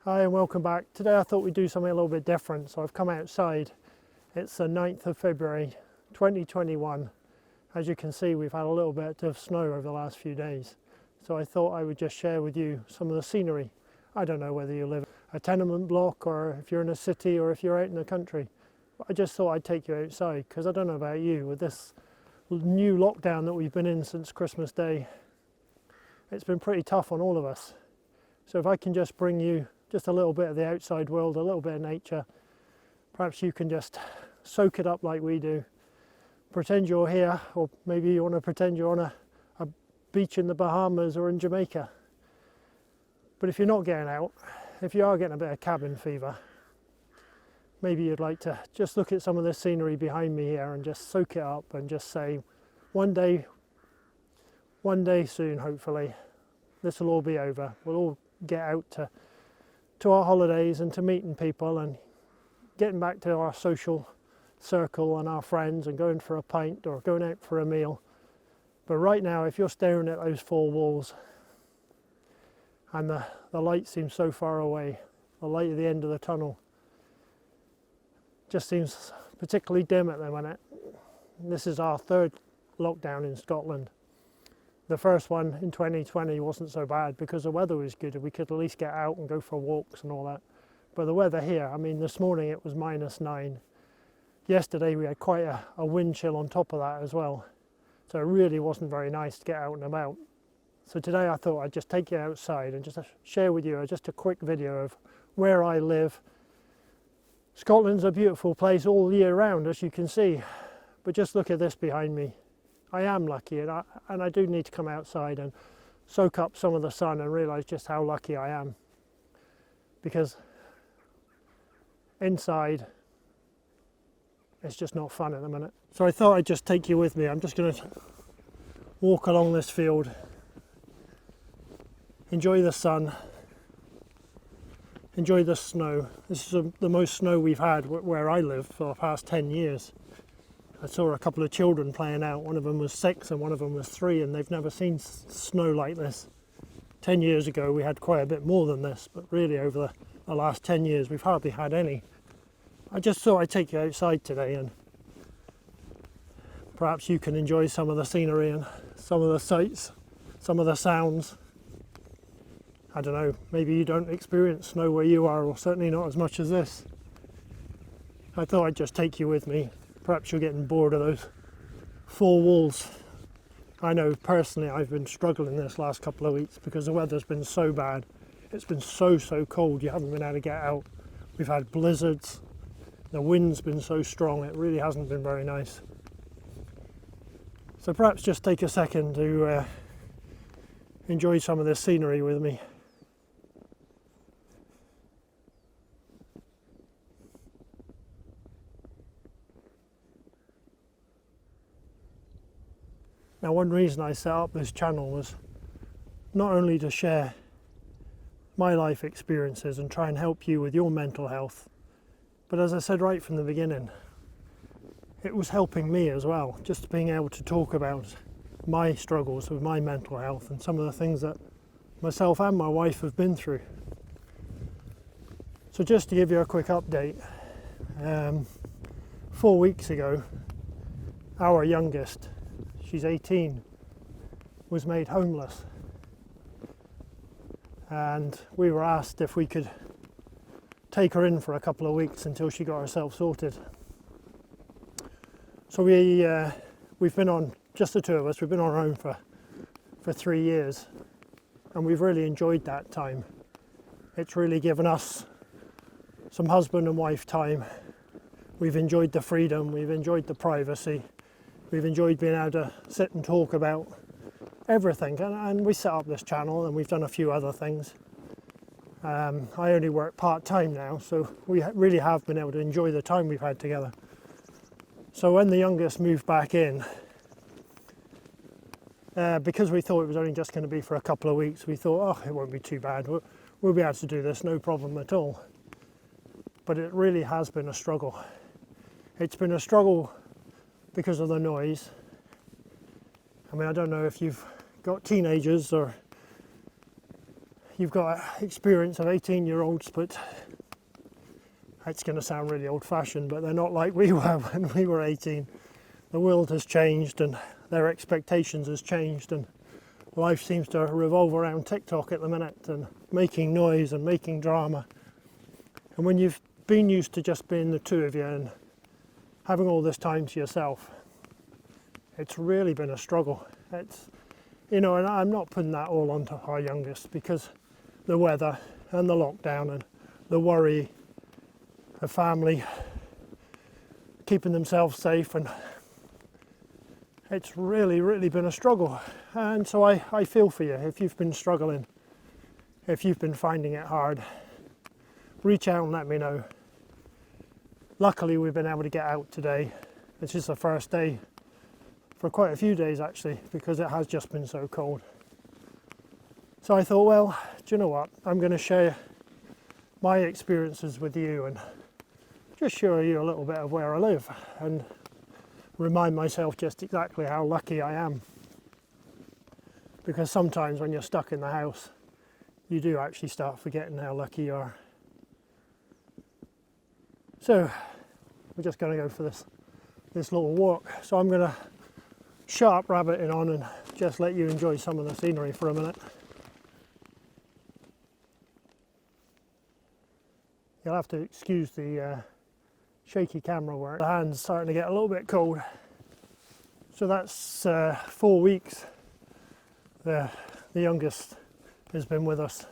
Hi and welcome back. Today I thought we'd do something a little bit different, so I've come outside. It's the 9th of February 2021. As you can see, we've had a little bit of snow over the last few days, so I thought I would just share with you some of the scenery. I don't know whether you live in a tenement block or if you're in a city or if you're out in the country, but I just thought I'd take you outside because I don't know about you, with this new lockdown that we've been in since Christmas Day, it's been pretty tough on all of us. So if I can just bring you just a little bit of the outside world, a little bit of nature, perhaps you can just soak it up like we do. Pretend you're here, or maybe you want to pretend you're on a beach in the Bahamas or in Jamaica. But if you're not getting out, if you are getting a bit of cabin fever, maybe you'd like to just look at some of the scenery behind me here and just soak it up and just say, one day soon, hopefully, this will all be over. We'll all get out to our holidays and to meeting people and getting back to our social circle and our friends and going for a pint or going out for a meal. But right now, if you're staring at those four walls and the light seems so far away, the light at the end of the tunnel just seems particularly dim at the minute. This is our third lockdown in Scotland. The first one in 2020 wasn't so bad because the weather was good and we could at least get out and go for walks and all that. But the weather here, I mean, this morning it was -9. Yesterday we had quite a wind chill on top of that as well. So it really wasn't very nice to get out and about. So today I thought I'd just take you outside and just share with you just a quick video of where I live. Scotland's a beautiful place all year round, as you can see. But just look at this behind me. I am lucky, and I do need to come outside and soak up some of the sun and realise just how lucky I am. Because inside, it's just not fun at the minute. So I thought I'd just take you with me. I'm just going to walk along this field, enjoy the sun, enjoy the snow. This is the most snow we've had where I live for the past 10 years. I saw a couple of children playing out. One of them was 6 and one of them was 3, and they've never seen snow like this. 10 years ago we had quite a bit more than this, but really over the last 10 years we've hardly had any. I just thought I'd take you outside today and perhaps you can enjoy some of the scenery and some of the sights, some of the sounds. I don't know, maybe you don't experience snow where you are, or certainly not as much as this. I thought I'd just take you with me. Perhaps you're getting bored of those four walls. I know personally I've been struggling this last couple of weeks because the weather's been so bad. It's been so cold, you haven't been able to get out. We've had blizzards. The wind's been so strong, it really hasn't been very nice. So perhaps just take a second to enjoy some of this scenery with me. Now, one reason I set up this channel was not only to share my life experiences and try and help you with your mental health, but as I said right from the beginning, it was helping me as well, just being able to talk about my struggles with my mental health and some of the things that myself and my wife have been through. So just to give you a quick update, 4 weeks ago, our youngest, she's 18, was made homeless, and we were asked if we could take her in for a couple of weeks until she got herself sorted. So we've been on, just the two of us, we've been on our own for 3 years, and we've really enjoyed that time. It's really given us some husband and wife time. We've enjoyed the freedom, we've enjoyed the privacy. We've enjoyed being able to sit and talk about everything, and we set up this channel and we've done a few other things. I only work part-time now, so we really have been able to enjoy the time we've had together. So when the youngest moved back in, because we thought it was only just going to be for a couple of weeks, we thought, oh, it won't be too bad, we'll be able to do this, no problem at all. But it really has been a struggle. It's been a struggle because of the noise. I mean, I don't know if you've got teenagers or you've got experience of 18-year-olds, but it's going to sound really old-fashioned, but they're not like we were when we were 18. The world has changed and their expectations has changed, and life seems to revolve around TikTok at the minute and making noise and making drama. And when you've been used to just being the two of you and having all this time to yourself, it's really been a struggle. It's, you know, and I'm not putting that all onto our youngest, because the weather and the lockdown and the worry of family keeping themselves safe, and it's really been a struggle. And so I feel for you if you've been struggling, if you've been finding it hard. Reach out and let me know. Luckily we've been able to get out today. It's just the first day for quite a few days actually, because it has just been so cold. So I thought, well, do you know what, I'm going to share my experiences with you and just show you a little bit of where I live and remind myself just exactly how lucky I am. Because sometimes when you're stuck in the house, you do actually start forgetting how lucky you are. So we're just going to go for this little walk. So I'm going to shut up rabbiting on and just let you enjoy some of the scenery for a minute. You'll have to excuse the shaky camera work. The hand's starting to get a little bit cold. So that's 4 weeks the youngest has been with us.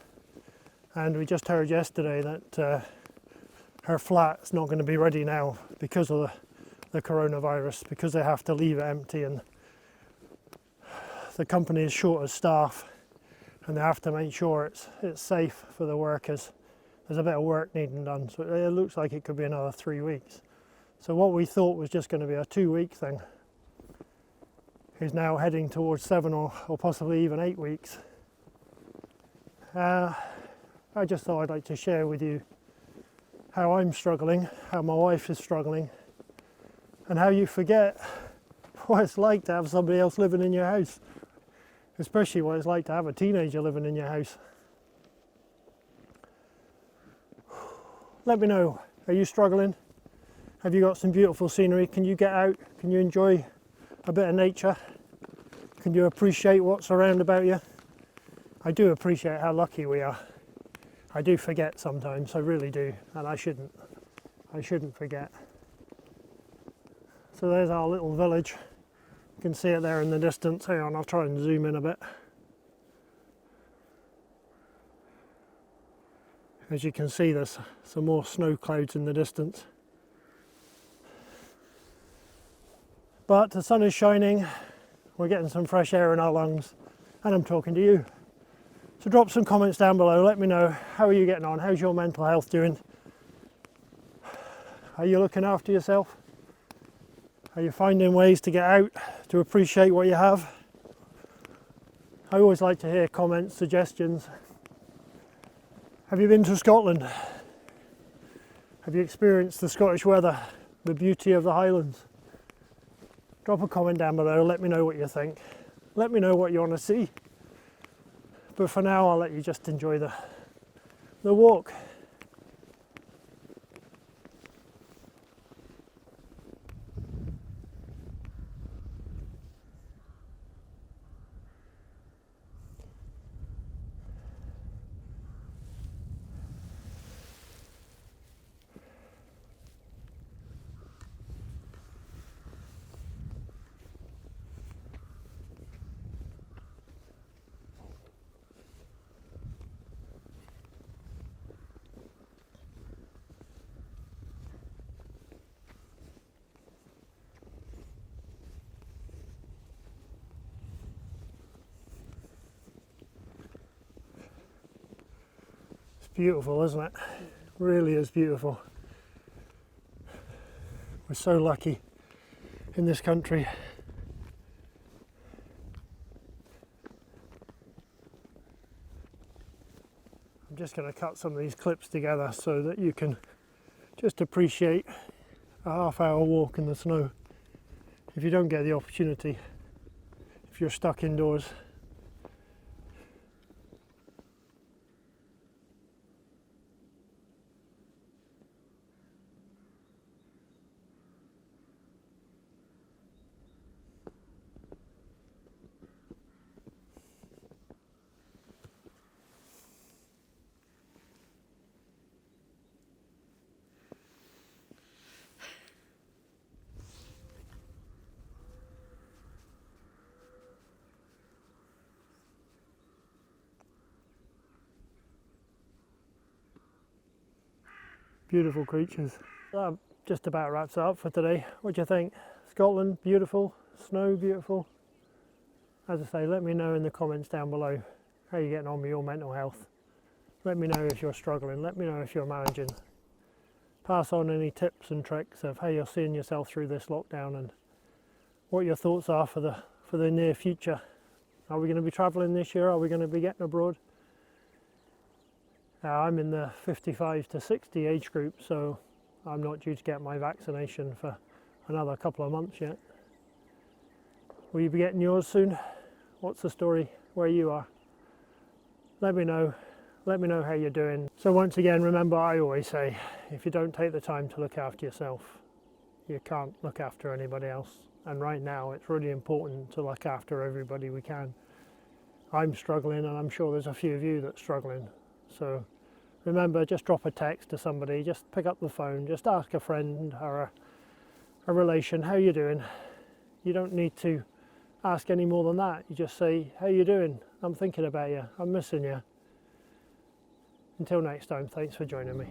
And we just heard yesterday that her flat's not going to be ready now because of the coronavirus, because they have to leave it empty and the company is short of staff and they have to make sure it's safe for the workers. There's a bit of work needing done, so it looks like it could be another 3 weeks. So what we thought was just going to be a 2-week thing is now heading towards 7 or possibly even 8 weeks. I just thought I'd like to share with you how I'm struggling, how my wife is struggling, and how you forget what it's like to have somebody else living in your house, especially what it's like to have a teenager living in your house. Let me know, are you struggling? Have you got some beautiful scenery? Can you get out? Can you enjoy a bit of nature? Can you appreciate what's around about you? I do appreciate how lucky we are. I do forget sometimes, I really do, and I shouldn't forget. So there's our little village. You can see it there in the distance. Hang on, I'll try and zoom in a bit. As you can see, there's some more snow clouds in the distance. But the sun is shining, we're getting some fresh air in our lungs, and I'm talking to you. So drop some comments down below, let me know, how are you getting on, how's your mental health doing? Are you looking after yourself? Are you finding ways to get out, to appreciate what you have? I always like to hear comments, suggestions. Have you been to Scotland? Have you experienced the Scottish weather, the beauty of the Highlands? Drop a comment down below, let me know what you think. Let me know what you want to see. But for now, I'll let you just enjoy the walk. Beautiful, isn't it? Really is beautiful. We're so lucky in this country. I'm just going to cut some of these clips together so that you can just appreciate a half-hour walk in the snow if you don't get the opportunity, if you're stuck indoors. Beautiful creatures. That just about wraps it up for today. What do you think? Scotland, beautiful. Snow, beautiful. As I say, let me know in the comments down below how you're getting on with your mental health. Let me know if you're struggling. Let me know if you're managing. Pass on any tips and tricks of how you're seeing yourself through this lockdown and what your thoughts are for the near future. Are we going to be travelling this year? Are we going to be getting abroad? I'm in the 55 to 60 age group, so I'm not due to get my vaccination for another couple of months yet. Will you be getting yours soon? What's the story where you are? Let me know. Let me know how you're doing. So once again, remember, I always say, if you don't take the time to look after yourself, you can't look after anybody else. And right now, it's really important to look after everybody we can. I'm struggling, and I'm sure there's a few of you that's struggling. So remember, just drop a text to somebody, just pick up the phone, just ask a friend or a relation, how you doing? You don't need to ask any more than that. You just say, how you doing? I'm thinking about you. I'm missing you. Until next time, thanks for joining me.